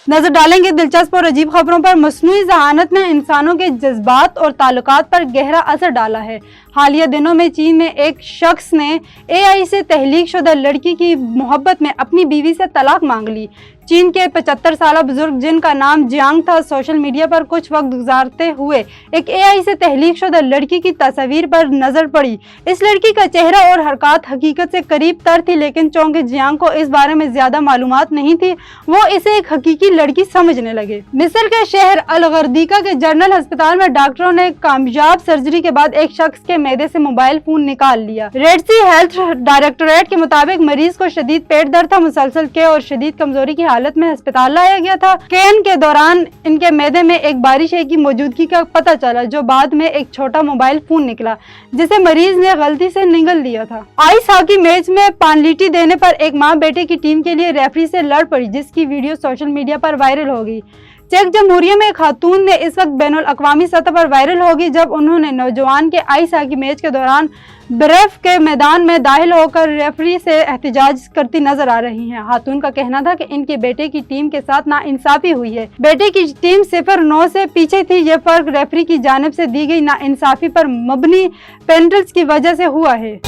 नजर डालेंगे दिलचस्प और अजीब खबरों पर। मस्नूई ज़हानत ने इंसानों के जज्बात और ताल्लुकात पर गहरा असर डाला है। हालिया दिनों में चीन में एक शख्स ने AI से तहलीक शुदा लड़की की मोहब्बत में अपनी बीवी से तलाक मांग ली। चीन के 75 साला बुजुर्ग जिनका नाम जियांग था, सोशल मीडिया पर कुछ वक्त गुजारते हुए एक AI से तहलीक शुदा लड़की की तस्वीर पर नजर पड़ी। इस लड़की का चेहरा और हरकत हकीकत से करीब तर थी, लेकिन चौंके जियांग को इस बारे में ज्यादा मालूमात नहीं थी। वो इसे एक हकीकी लड़की समझने लगे। मिस्र के शहर अल गर्दीका के जनरल अस्पताल में डॉक्टरों ने कामयाब सर्जरी के बाद एक शख्स के मैदे से मोबाइल फोन निकाल लिया। रेड सी हेल्थ डायरेक्टोरेट के मुताबिक मरीज को शदीद पेट दर्द था, मुसलसल के और शदीद कमजोरी की हालत में अस्पताल लाया गया था। स्कैन के दौरान इनके मैदे में एक बारिश की मौजूदगी का पता चला, जो बाद में एक छोटा मोबाइल फोन निकला जिसे मरीज ने गलती से निगल लिया था। आइस हॉकी मैच में पानलिटी देने पर एक मां बेटे की टीम के लिए रेफरी से लड़ पड़ी, जिसकी वीडियो सोशल मीडिया पर वायरल हो गई। चेक जमहूरिया में खातून ने इस वक्त बैनुल अक़वामी सतह पर वायरल होगी, जब उन्होंने नौजवान के आइस हॉकी मैच के दौरान बर्फ के मैदान में दाखिल होकर रेफरी से एहतजाज करती नजर आ रही हैं। खातून का कहना था कि इनके बेटे की टीम के साथ नाइंसाफी हुई है। बेटे की टीम 0-9 से पीछे थी। ये फर्क रेफरी की जानिब से दी गई नाइंसाफी पर मबनी पेनल्टीज की वजह से हुआ है।